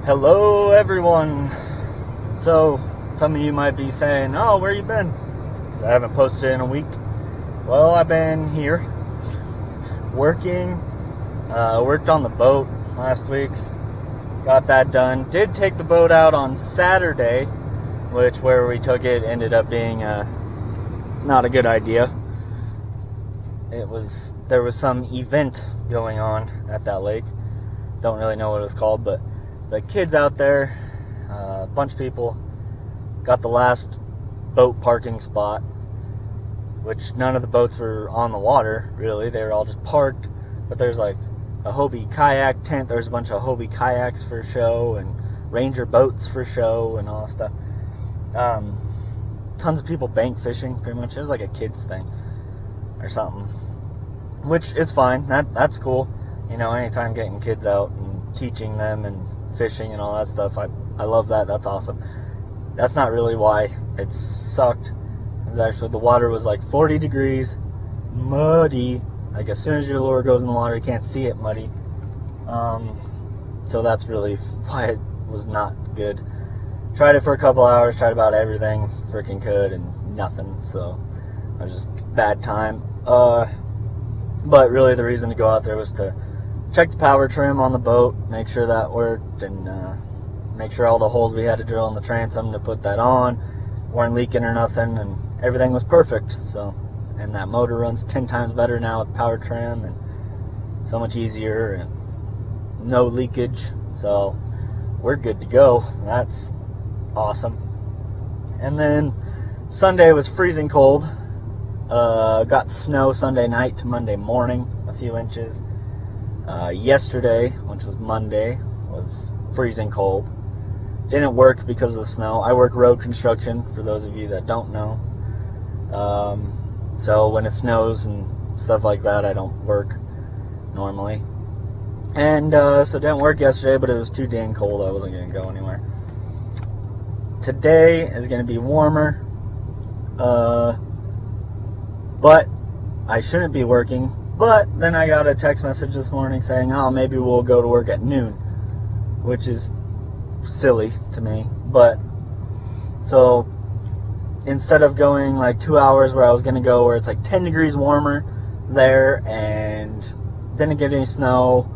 Hello, everyone. So, some of you might be saying, "Oh, where you been?" 'Cause I haven't posted in a week. Well, I've been here working. Worked on the boat last week. Got that done. Did take the boat out on Saturday, which where we took it ended up being not a good idea. There was some event going on at that lake. Don't really know what it was called, but it's like kids out there, a bunch of people. Got the last boat parking spot, which none of the boats were on the water, really. They were all just parked. But there's like a Hobie kayak tent. There's a bunch of Hobie kayaks for show and Ranger boats for show and all that stuff. Tons of people bank fishing, pretty much. It was like a kids thing or something, which is fine. That's cool. You know, anytime getting kids out and teaching them and fishing and all that stuff, I love that. That's awesome. That's not really why it sucked. It's actually the water was like 40 degrees, muddy. Like as soon as your lure goes in the water, you can't see it muddy. So that's really why it was not good. Tried it for a couple hours, tried about everything freaking could, and nothing. So it was just bad time. But really, the reason to go out there was to check the power trim on the boat, make sure that worked, and make sure all the holes we had to drill in the transom to put that on weren't leaking or nothing, and everything was perfect. So, and that motor runs 10 times better now with power trim, and so much easier, and no leakage. So we're good to go. That's awesome. And then Sunday was freezing cold. Got snow Sunday night to Monday morning, a few inches. Yesterday, which was Monday, was freezing cold. Didn't work because of the snow. I work road construction, for those of you that don't know. So when it snows and stuff like that, I don't work normally. And so it didn't work yesterday, but it was too dang cold. I wasn't going to go anywhere. Today is going to be warmer. But I shouldn't be working. But then I got a text message this morning saying, "Oh, maybe we'll go to work at noon," which is silly to me. But so instead of going like 2 hours where I was going to go where it's like 10 degrees warmer there and didn't get any snow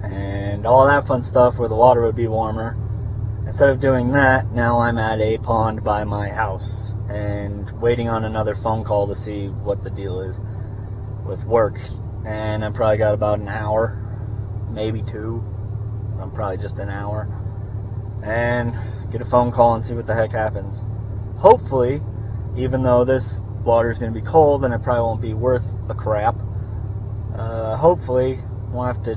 and all that fun stuff where the water would be warmer, instead of doing that, now I'm at a pond by my house and waiting on another phone call to see what the deal is with work. And I probably got about an hour, maybe two. I'm probably just an hour. And get a phone call and see what the heck happens. Hopefully, even though this water is going to be cold and it probably won't be worth a crap, hopefully won't have to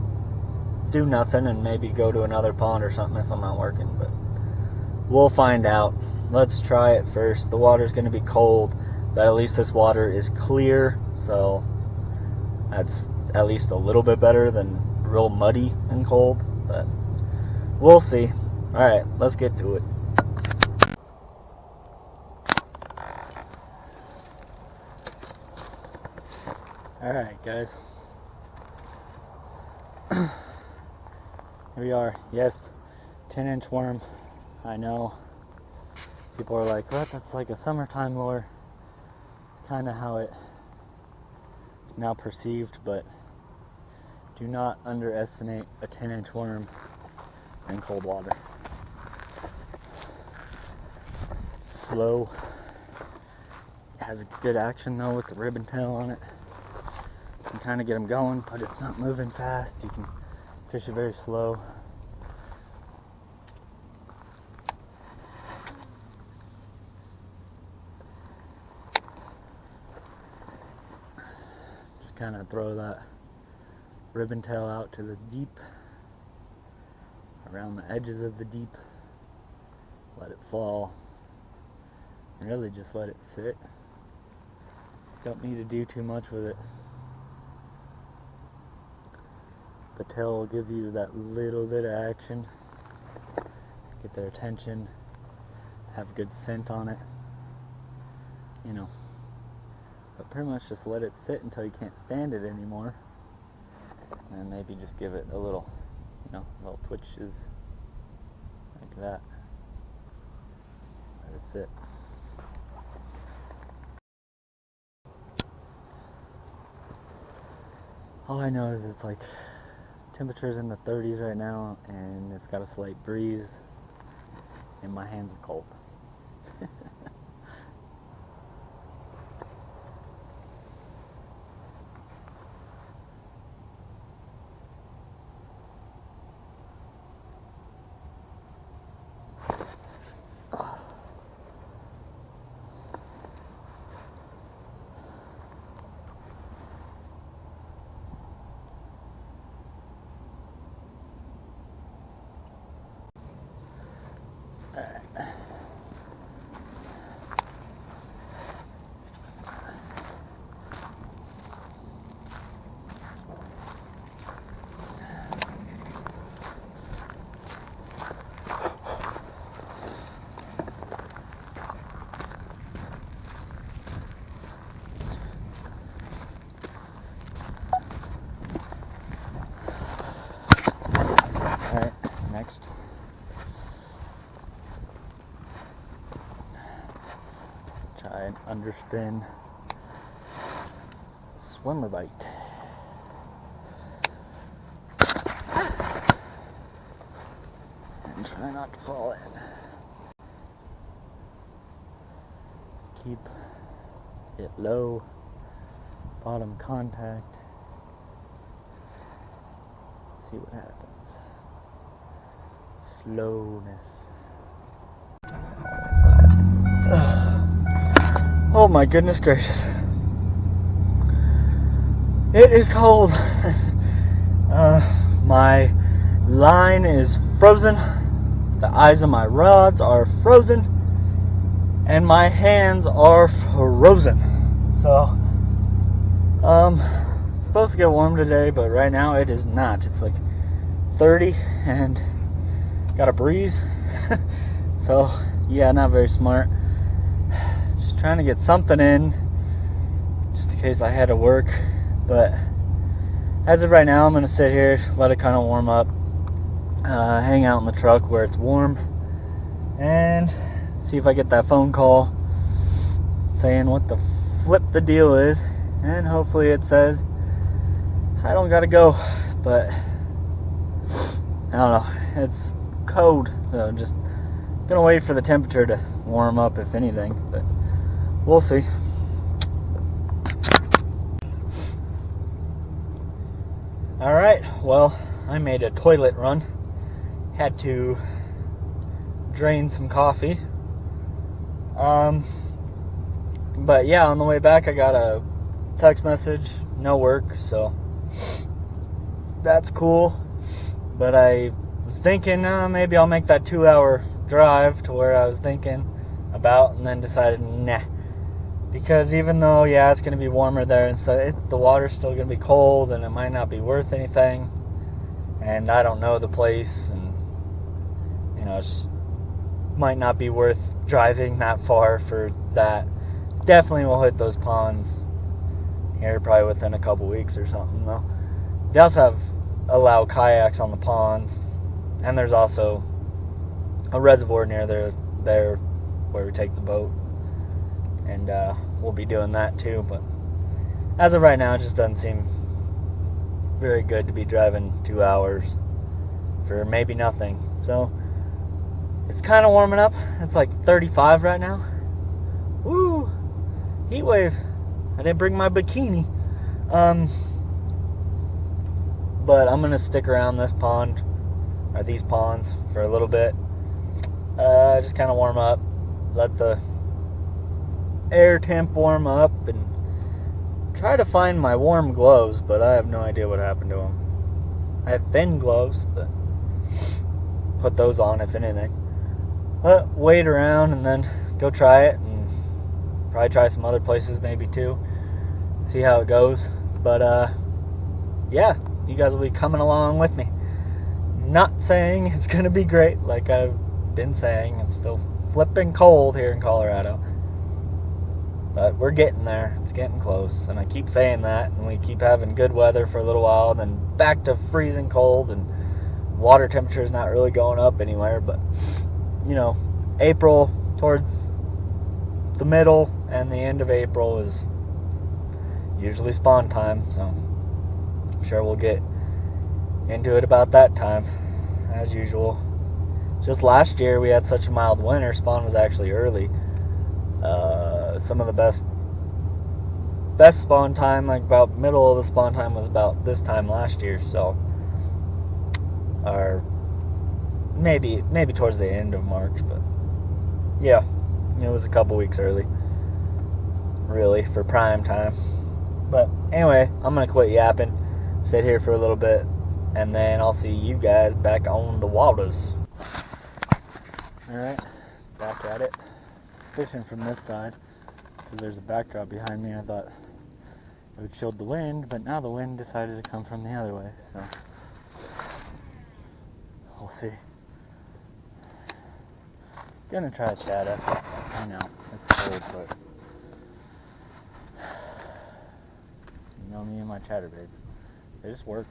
do nothing and maybe go to another pond or something if I'm not working. But we'll find out. Let's try it first. The water's going to be cold, but at least this water is clear, so that's at least a little bit better than real muddy and cold. But we'll see. Alright, let's get to it. Alright, guys. Here we are. Yes, 10-inch worm. I know. People are like, "What? That's like a summertime lure." It's kind of how it's now perceived, but do not underestimate a 10-inch worm in cold water. Slow. It has a good action though with the ribbon tail on it. You can kind of get them going, but it's not moving fast. You can fish it very slow. Just kind of throw that ribbon tail out to the deep, around the edges of the deep. Let it fall. And really just let it sit. Don't need to do too much with it. The tail will give you that little bit of action, get their attention, have good scent on it, you know. But pretty much just let it sit until you can't stand it anymore, and maybe just give it a little, little twitches. Look at that. That's it. All I know is it's like temperature's in the 30s right now, and it's got a slight breeze, and my hands are cold. Alright, next. Try an underspin swimmer bite. And try not to fall in. Keep it low, bottom contact. See what happens. Slowness. Oh my goodness gracious. It is cold. My line is frozen. The eyes of my rods are frozen. And my hands are frozen. So, it's supposed to get warm today, but right now it is not. It's like 30 and got a breeze. So, yeah, not very smart. Just trying to get something in, just in case I had to work. But as of right now, I'm going to sit here, let it kind of warm up, hang out in the truck where it's warm, and see if I get that phone call saying what the flip the deal is. And hopefully it says I don't gotta go. But I don't know, it's cold, so just gonna wait for the temperature to warm up, if anything, but we'll see. Alright, well, I made a toilet run. Had to drain some coffee. But yeah, on the way back I got a text message, no work, so that's cool. But I was thinking maybe I'll make that 2-hour drive to where I was thinking about, and then decided nah, because even though yeah it's gonna be warmer there and stuff, the water's still gonna be cold and it might not be worth anything, and I don't know the place, and you know, it just might not be worth driving that far for that. Definitely will hit those ponds here probably within a couple weeks or something though. They also allow kayaks on the ponds, and there's also a reservoir near there where we take the boat, and we'll be doing that too. But as of right now, it just doesn't seem very good to be driving 2 hours for maybe nothing. So it's kind of warming up. It's like 35 right now. Woo! Heat wave. I didn't bring my bikini. But I'm gonna stick around this pond, or these ponds, for a little bit. Just kind of warm up, let the air temp warm up, and try to find my warm gloves, but I have no idea what happened to them. I have thin gloves, but put those on if anything. But wait around and then go try it, and probably try some other places maybe too. See how it goes. But yeah, you guys will be coming along with me. Not saying it's gonna be great, like I've been saying. It's still flipping cold here in Colorado, but we're getting there. It's getting close, and I keep saying that, and we keep having good weather for a little while, and then back to freezing cold, and water temperature is not really going up anywhere, but you know, April towards the middle and the end of April is usually spawn time, so I'm sure we'll get into it about that time as usual. Just last year we had such a mild winter, spawn was actually early. Some of the best spawn time, like about middle of the spawn time, was about this time last year, so or maybe towards the end of March, but yeah, it was a couple weeks early really for prime time. But anyway, I'm gonna quit yapping, sit here for a little bit, and then I'll see you guys back on the waters. Alright, back at it, fishing from this side because there's a backdrop behind me. I thought it would shield the wind, but now the wind decided to come from the other way, so we'll see. Gonna try a chatter. I know, it's cold, but you know me and my chatterbaits. They just work.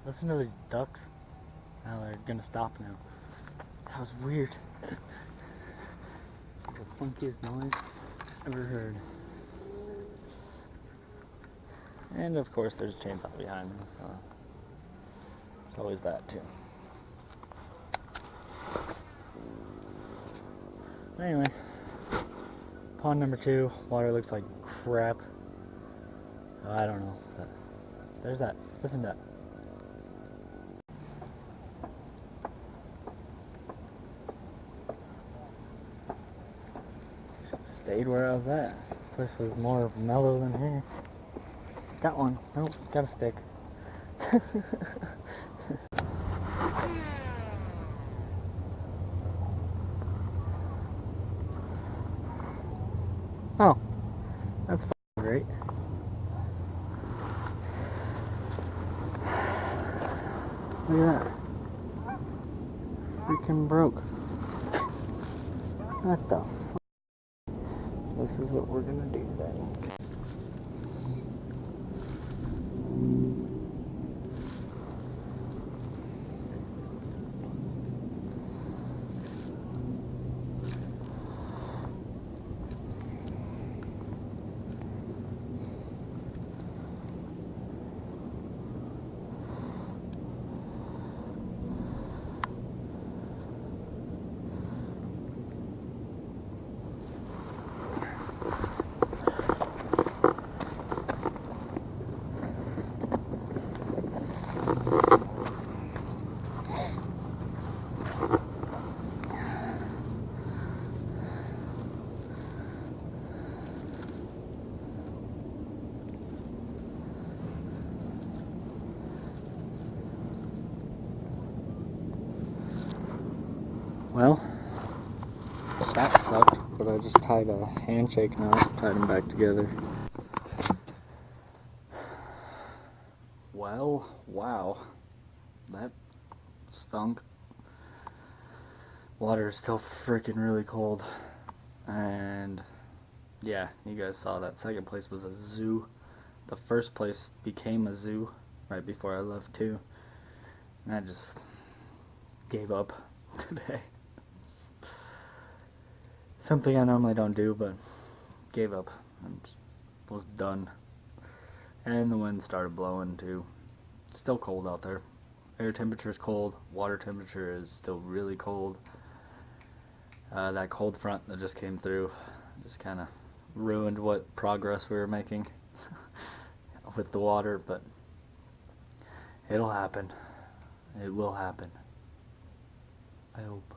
Listen to these ducks. Now they're gonna stop now. That was weird. The funkiest noise ever heard. And of course there's a chainsaw behind me, so there's always that too. Anyway, pond number 2, water looks like crap. So I don't know, but there's that. Listen to that. Stayed where I was at. This place was more mellow than here. Got one. Nope, got a stick. Oh, that's great. Look at that. Freaking broke. What the f? This is what we're gonna do then. Well, that sucked, but I just tied a handshake knot, tied them back together. Well, wow, that stunk. Water is still freaking really cold, and yeah, you guys saw that second place was a zoo. The first place became a zoo right before I left too, and I just gave up today. Something I normally don't do, but gave up. I was done. And the wind started blowing too. Still cold out there. Air temperature is cold. Water temperature is still really cold. That cold front that just came through just kind of ruined what progress we were making with the water, but it'll happen. It will happen. I hope.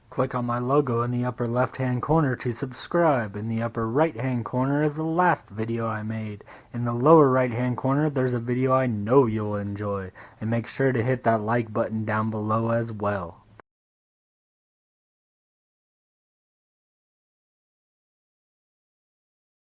Click on my logo in the upper left hand corner to subscribe. In the upper right hand corner is the last video I made. In the lower right hand corner there's a video I know you'll enjoy. And make sure to hit that like button down below as well.